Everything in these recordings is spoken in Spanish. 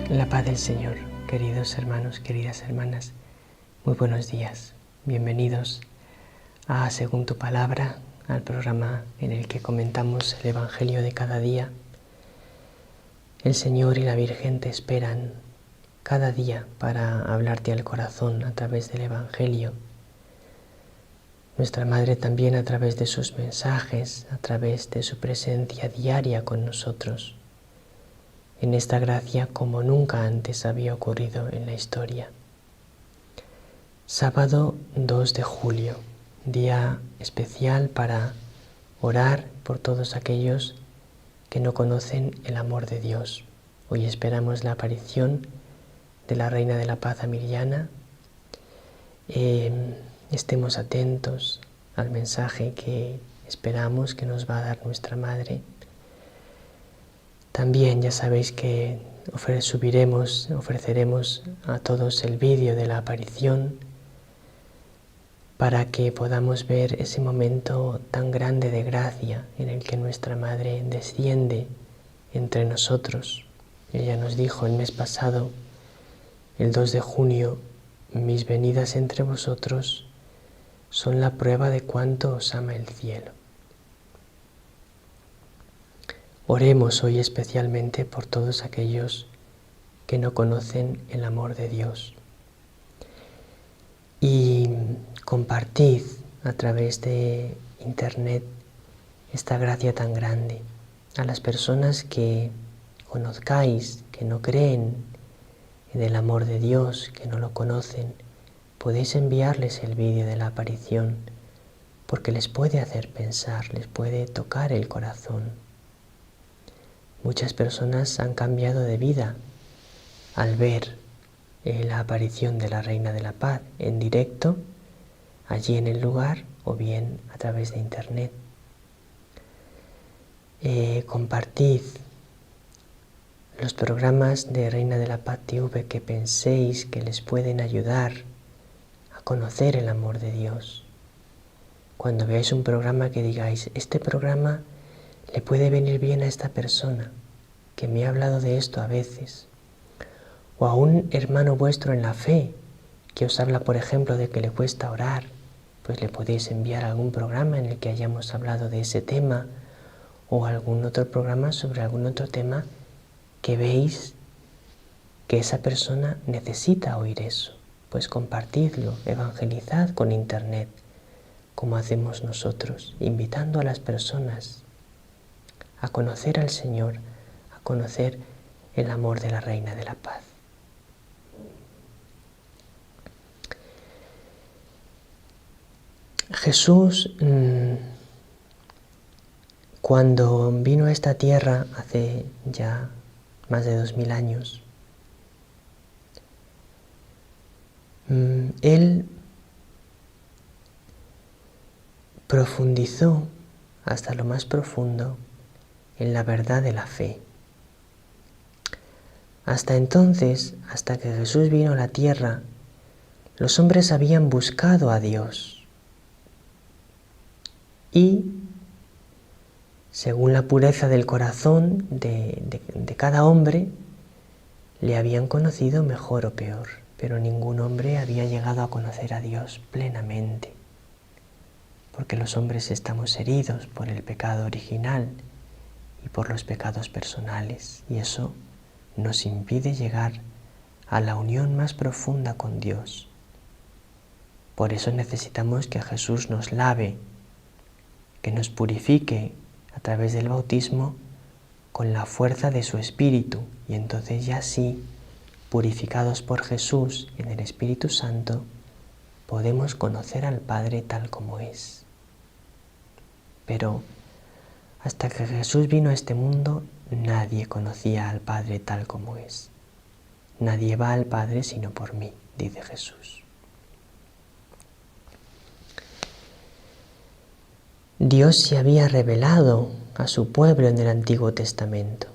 La paz del Señor, queridos hermanos, queridas hermanas, muy buenos días. Bienvenidos a Según tu Palabra, al programa en el que comentamos el Evangelio de cada día. El Señor y la Virgen te esperan cada día para hablarte al corazón a través del Evangelio. Nuestra Madre también a través de sus mensajes, a través de su presencia diaria con nosotros. En esta gracia como nunca antes había ocurrido en la historia. Sábado 2 de julio, día especial para orar por todos aquellos que no conocen el amor de Dios. Hoy esperamos la aparición de la Reina de la Paz Amiliana. Estemos atentos al mensaje que esperamos que nos va a dar nuestra Madre. También ya sabéis que ofreceremos a todos el vídeo de la aparición para que podamos ver ese momento tan grande de gracia en el que nuestra Madre desciende entre nosotros. Ella nos dijo el mes pasado, el 2 de junio, mis venidas entre vosotros son la prueba de cuánto os ama el cielo. Oremos hoy especialmente por todos aquellos que no conocen el amor de Dios. Y compartid a través de internet esta gracia tan grande a las personas que conozcáis, que no creen en el amor de Dios, que no lo conocen. Podéis enviarles el vídeo de la aparición porque les puede hacer pensar, les puede tocar el corazón. Muchas personas han cambiado de vida al ver la aparición de la Reina de la Paz en directo, allí en el lugar o bien a través de internet. Compartid los programas de Reina de la Paz TV que penséis que les pueden ayudar a conocer el amor de Dios. Cuando veáis un programa que digáis, este programa le puede venir bien a esta persona que me ha hablado de esto a veces, o a un hermano vuestro en la fe que os habla, por ejemplo, de que le cuesta orar, pues le podéis enviar algún programa en el que hayamos hablado de ese tema, o algún otro programa sobre algún otro tema que veis que esa persona necesita oír eso. Pues compartidlo, evangelizad con internet, como hacemos nosotros, invitando a las personas a conocer al Señor, a conocer el amor de la Reina de la Paz. Jesús, cuando vino a esta tierra hace ya más de 2000 años, Él profundizó hasta lo más profundo en la verdad de la fe. Hasta entonces, hasta que Jesús vino a la tierra, los hombres habían buscado a Dios y, según la pureza del corazón de cada hombre, le habían conocido mejor o peor, pero ningún hombre había llegado a conocer a Dios plenamente, porque los hombres estamos heridos por el pecado original y por los pecados personales, y eso nos impide llegar a la unión más profunda con Dios. Por eso necesitamos que Jesús nos lave, que nos purifique a través del bautismo con la fuerza de su Espíritu, y entonces ya sí, purificados por Jesús en el Espíritu Santo, podemos conocer al Padre tal como es. Pero hasta que Jesús vino a este mundo, nadie conocía al Padre tal como es. Nadie va al Padre sino por mí, dice Jesús. Dios se había revelado a su pueblo en el Antiguo Testamento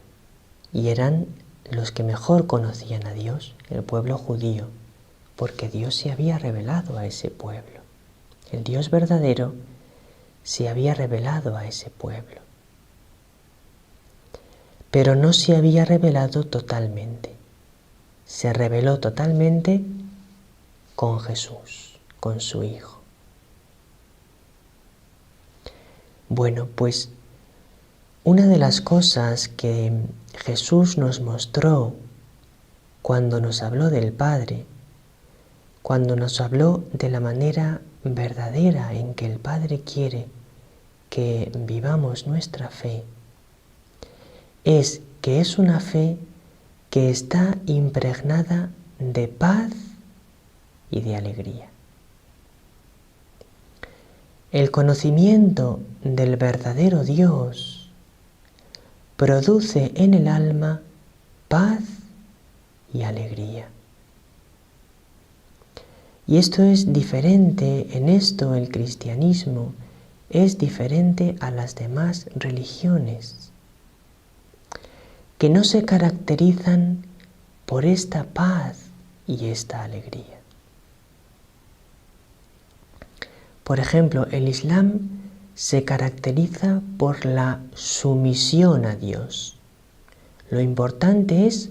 y eran los que mejor conocían a Dios, el pueblo judío, porque Dios se había revelado a ese pueblo. El Dios verdadero se había revelado a ese pueblo. Pero no se había revelado totalmente. se reveló totalmente con Jesús, con su Hijo. Bueno, pues una de las cosas que Jesús nos mostró cuando nos habló del Padre, cuando nos habló de la manera verdadera en que el Padre quiere que vivamos nuestra fe, es que es una fe que está impregnada de paz y de alegría. El conocimiento del verdadero Dios produce en el alma paz y alegría. Y esto es diferente, en esto el cristianismo es diferente a las demás religiones, que no se caracterizan por esta paz y esta alegría. Por ejemplo, el Islam se caracteriza por la sumisión a Dios. Lo importante es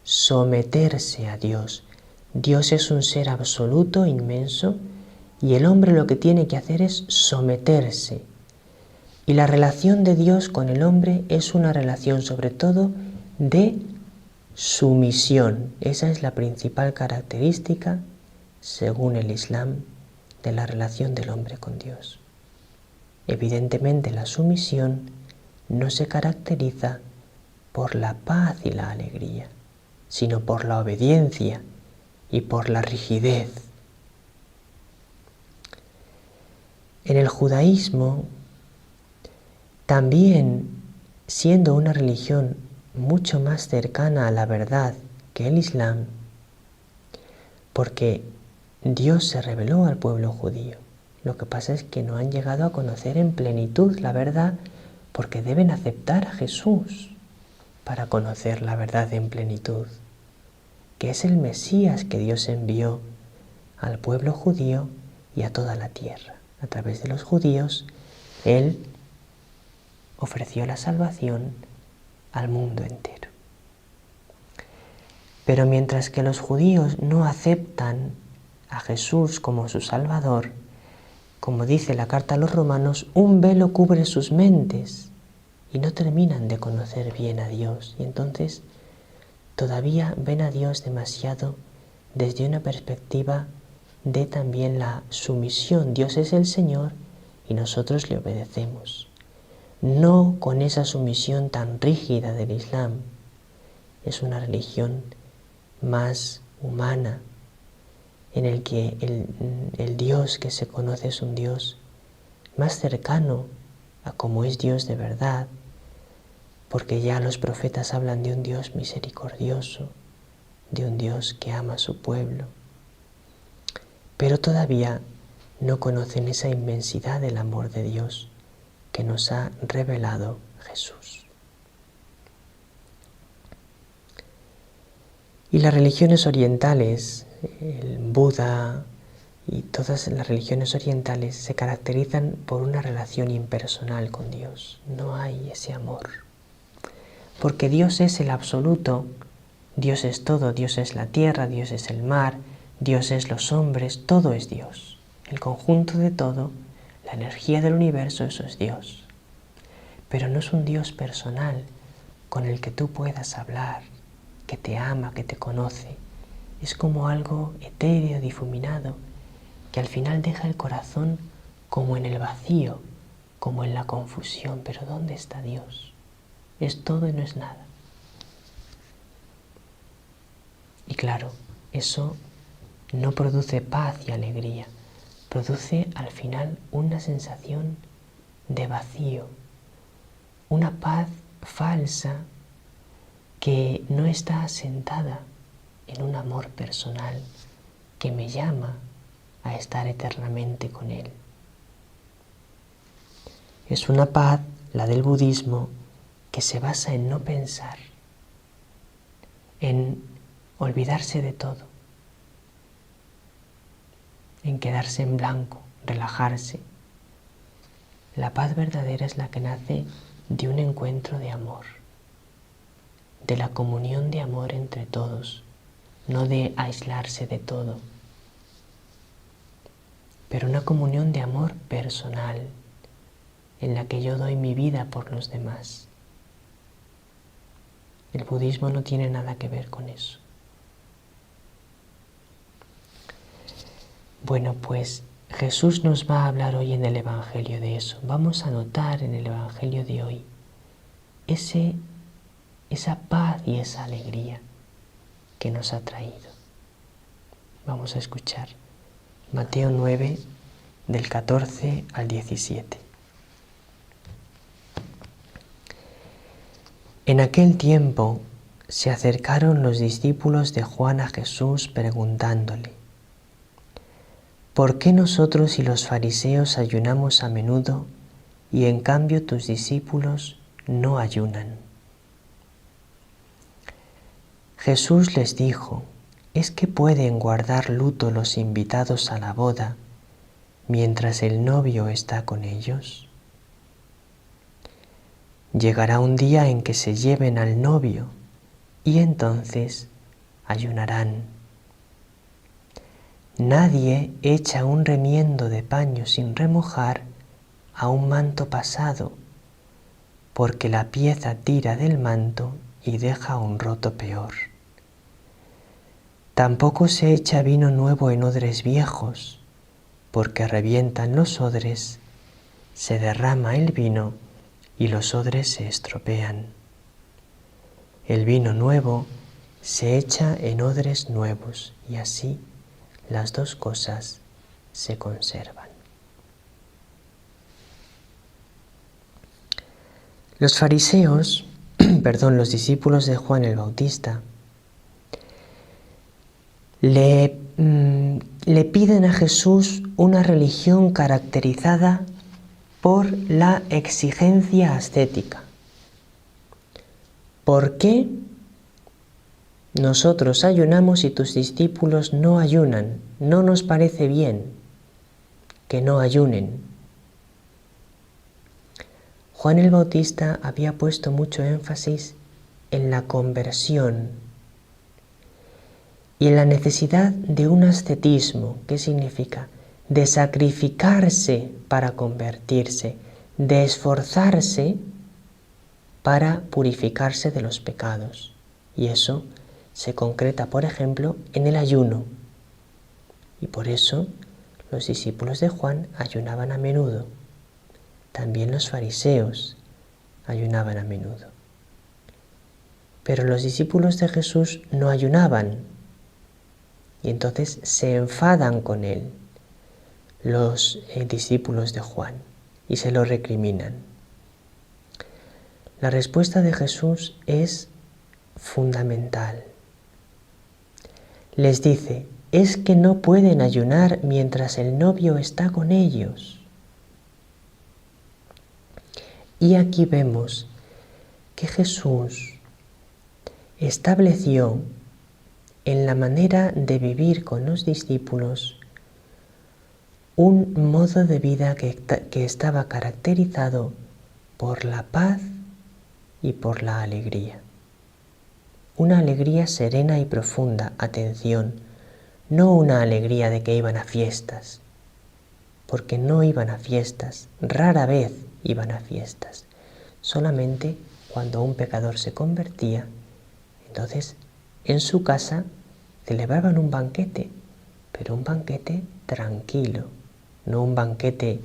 someterse a Dios. Dios es un ser absoluto, inmenso, y el hombre lo que tiene que hacer es someterse. Y la relación de Dios con el hombre es una relación sobre todo de sumisión. Esa es la principal característica, según el Islam, de la relación del hombre con Dios. Evidentemente la sumisión no se caracteriza por la paz y la alegría, sino por la obediencia y por la rigidez. En el judaísmo, también siendo una religión mucho más cercana a la verdad que el Islam, porque Dios se reveló al pueblo judío. Lo que pasa es que no han llegado a conocer en plenitud la verdad porque deben aceptar a Jesús para conocer la verdad en plenitud, que es el Mesías que Dios envió al pueblo judío y a toda la tierra. A través de los judíos, Él ofreció la salvación al mundo entero. Pero mientras que los judíos no aceptan a Jesús como su Salvador, como dice la carta a los romanos, un velo cubre sus mentes y no terminan de conocer bien a Dios. Y entonces todavía ven a Dios demasiado desde una perspectiva de también la sumisión. Dios es el Señor y nosotros le obedecemos. No con esa sumisión tan rígida del Islam. Es una religión más humana, en el que el Dios que se conoce es un Dios más cercano a como es Dios de verdad, porque ya los profetas hablan de un Dios misericordioso, de un Dios que ama a su pueblo, pero todavía no conocen esa inmensidad del amor de Dios que nos ha revelado Jesús. Y las religiones orientales, el Buda y todas las religiones orientales se caracterizan por una relación impersonal con Dios. No hay ese amor. Porque Dios es el absoluto, Dios es todo, Dios es la tierra, Dios es el mar, Dios es los hombres, todo es Dios. El conjunto de todo, la energía del universo, eso es Dios. Pero no es un Dios personal con el que tú puedas hablar, que te ama, que te conoce. Es como algo etéreo, difuminado, que al final deja el corazón como en el vacío, como en la confusión. Pero ¿dónde está Dios? Es todo y no es nada. Y claro, eso no produce paz y alegría, produce al final una sensación de vacío, una paz falsa que no está asentada en un amor personal que me llama a estar eternamente con Él. Es una paz, la del budismo, que se basa en no pensar, en olvidarse de todo, en quedarse en blanco, relajarse. La paz verdadera es la que nace de un encuentro de amor, de la comunión de amor entre todos, no de aislarse de todo, pero una comunión de amor personal en la que yo doy mi vida por los demás. El budismo no tiene nada que ver con eso. Bueno, pues Jesús nos va a hablar hoy en el Evangelio de eso. Vamos a notar en el Evangelio de hoy esa paz y esa alegría que nos ha traído. Vamos a escuchar Mateo 9, del 14 al 17. En aquel tiempo se acercaron los discípulos de Juan a Jesús preguntándole: ¿por qué nosotros y los fariseos ayunamos a menudo y en cambio tus discípulos no ayunan? Jesús les dijo: ¿es que pueden guardar luto los invitados a la boda mientras el novio está con ellos? Llegará un día en que se lleven al novio y entonces ayunarán. Nadie echa un remiendo de paño sin remojar a un manto pasado, porque la pieza tira del manto y deja un roto peor. Tampoco se echa vino nuevo en odres viejos, porque revientan los odres, se derrama el vino y los odres se estropean. El vino nuevo se echa en odres nuevos y así las dos cosas se conservan. Los fariseos, los discípulos de Juan el Bautista, le piden a Jesús una religión caracterizada por la exigencia ascética. ¿Por qué nosotros ayunamos y tus discípulos no ayunan? No nos parece bien que no ayunen. Juan el Bautista había puesto mucho énfasis en la conversión y en la necesidad de un ascetismo. ¿Qué significa? De sacrificarse para convertirse, de esforzarse para purificarse de los pecados. Y eso se concreta, por ejemplo, en el ayuno. Y por eso los discípulos de Juan ayunaban a menudo. También los fariseos ayunaban a menudo. Pero los discípulos de Jesús no ayunaban. Y entonces se enfadan con él los discípulos de Juan y se lo recriminan. La respuesta de Jesús es fundamental. Les dice: es que no pueden ayunar mientras el novio está con ellos. Y aquí vemos que Jesús estableció en la manera de vivir con los discípulos un modo de vida que estaba caracterizado por la paz y por la alegría. Una alegría serena y profunda, atención, no una alegría de que iban a fiestas, porque no iban a fiestas, rara vez iban a fiestas, solamente cuando un pecador se convertía, entonces en su casa celebraban un banquete, pero un banquete tranquilo, no un banquete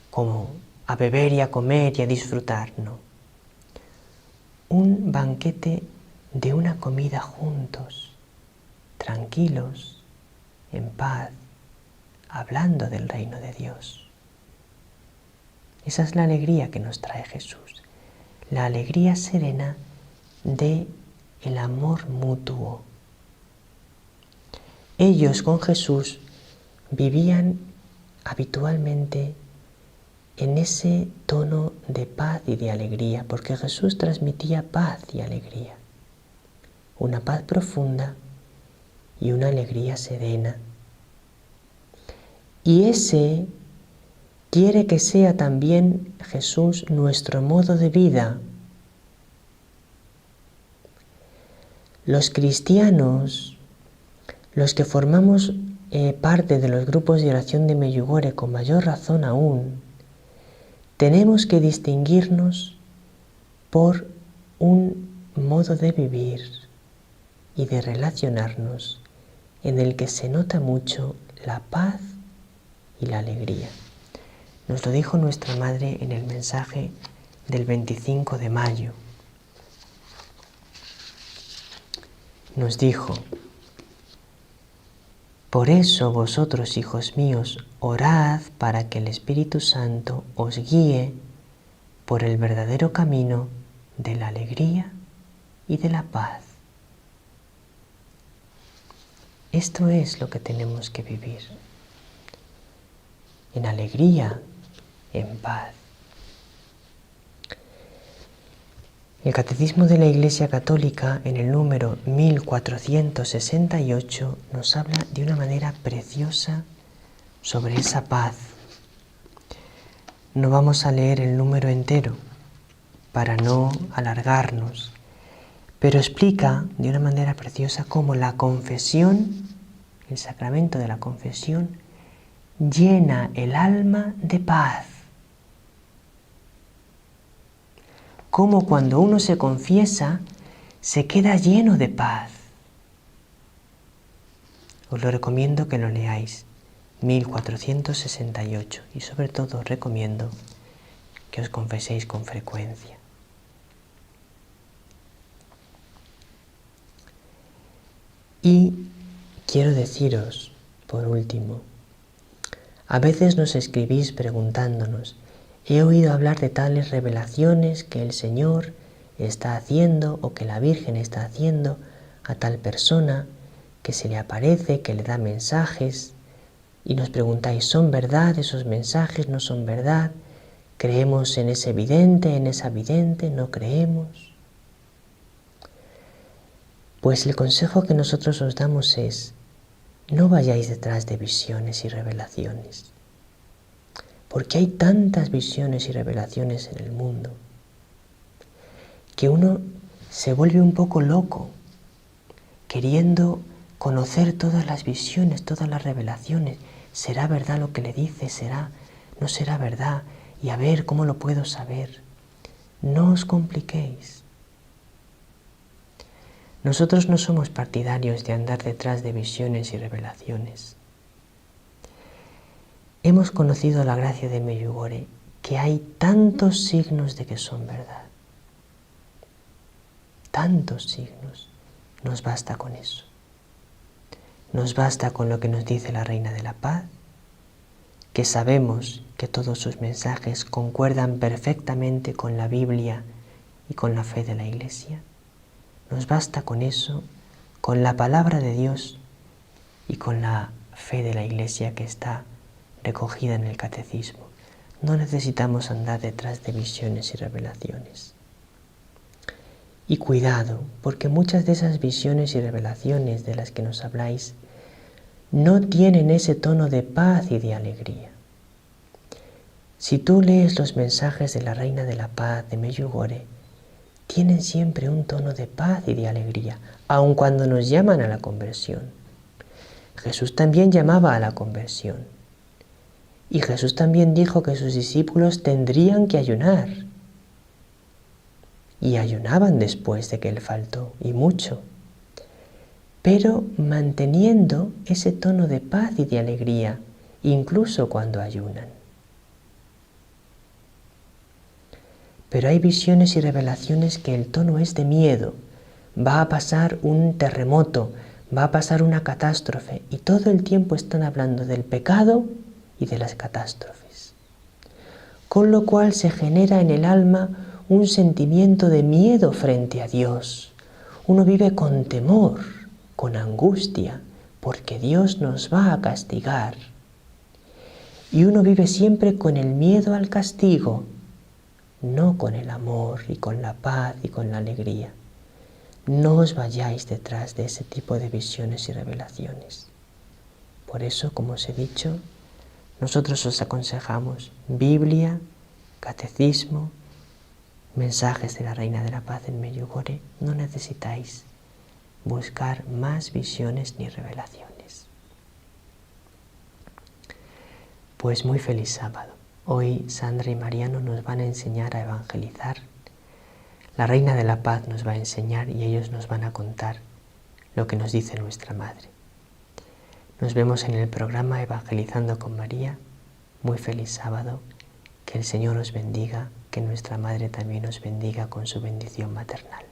como a beber y a comer y a disfrutar, no. Un banquete de una comida juntos, tranquilos, en paz, hablando del reino de Dios. Esa es la alegría que nos trae Jesús, la alegría serena de el amor mutuo. Ellos con Jesús vivían habitualmente en ese tono de paz y de alegría, porque Jesús transmitía paz y alegría, una paz profunda y una alegría serena. Y ese quiere que sea también Jesús nuestro modo de vida. Los cristianos Los que formamos parte de los grupos de oración de Medjugorje, con mayor razón aún, tenemos que distinguirnos por un modo de vivir y de relacionarnos en el que se nota mucho la paz y la alegría. Nos lo dijo nuestra Madre en el mensaje del 25 de mayo. Nos dijo: por eso vosotros, hijos míos, orad para que el Espíritu Santo os guíe por el verdadero camino de la alegría y de la paz. Esto es lo que tenemos que vivir, en alegría, en paz. El Catecismo de la Iglesia Católica, en el número 1468, nos habla de una manera preciosa sobre esa paz. No vamos a leer el número entero para no alargarnos, pero explica de una manera preciosa cómo la confesión, el sacramento de la confesión, llena el alma de paz. Cómo cuando uno se confiesa, se queda lleno de paz. Os lo recomiendo que lo leáis, 1468, y sobre todo os recomiendo que os confeséis con frecuencia. Y quiero deciros, por último, a veces nos escribís preguntándonos: he oído hablar de tales revelaciones que el Señor está haciendo o que la Virgen está haciendo a tal persona, que se le aparece, que le da mensajes, y nos preguntáis: ¿son verdad esos mensajes? ¿No son verdad? ¿Creemos en ese vidente, en esa vidente? ¿No creemos? Pues el consejo que nosotros os damos es: no vayáis detrás de visiones y revelaciones, porque hay tantas visiones y revelaciones en el mundo que uno se vuelve un poco loco queriendo conocer todas las visiones, todas las revelaciones. ¿Será verdad lo que le dice? ¿No será verdad? Y a ver, ¿cómo lo puedo saber? No os compliquéis. Nosotros no somos partidarios de andar detrás de visiones y revelaciones. Hemos conocido la gracia de Medjugorje, que hay tantos signos de que son verdad. Tantos signos. Nos basta con eso. Nos basta con lo que nos dice la Reina de la Paz, que sabemos que todos sus mensajes concuerdan perfectamente con la Biblia y con la fe de la Iglesia. Nos basta con eso, con la palabra de Dios y con la fe de la Iglesia que está recogida en el Catecismo. No necesitamos andar detrás de visiones y revelaciones. Y cuidado, porque muchas de esas visiones y revelaciones de las que nos habláis no tienen ese tono de paz y de alegría. Si tú lees los mensajes de la Reina de la Paz de Medjugorje, tienen siempre un tono de paz y de alegría, aun cuando nos llaman a la conversión. Jesús también llamaba a la conversión. Y Jesús también dijo que sus discípulos tendrían que ayunar. Y ayunaban después de que Él faltó, y mucho. Pero manteniendo ese tono de paz y de alegría, incluso cuando ayunan. Pero hay visiones y revelaciones que el tono es de miedo. Va a pasar un terremoto, va a pasar una catástrofe, y todo el tiempo están hablando del pecado y de las catástrofes. Con lo cual se genera en el alma un sentimiento de miedo frente a Dios. Uno vive con temor, con angustia, porque Dios nos va a castigar. Y uno vive siempre con el miedo al castigo, no con el amor y con la paz y con la alegría. No os vayáis detrás de ese tipo de visiones y revelaciones. Por eso, como os he dicho, nosotros os aconsejamos Biblia, Catecismo, mensajes de la Reina de la Paz en Medjugorje. No necesitáis buscar más visiones ni revelaciones. Pues muy feliz sábado. Hoy Sandra y Mariano nos van a enseñar a evangelizar. La Reina de la Paz nos va a enseñar y ellos nos van a contar lo que nos dice nuestra Madre. Nos vemos en el programa Evangelizando con María. Muy feliz sábado. Que el Señor os bendiga, que nuestra Madre también os bendiga con su bendición maternal.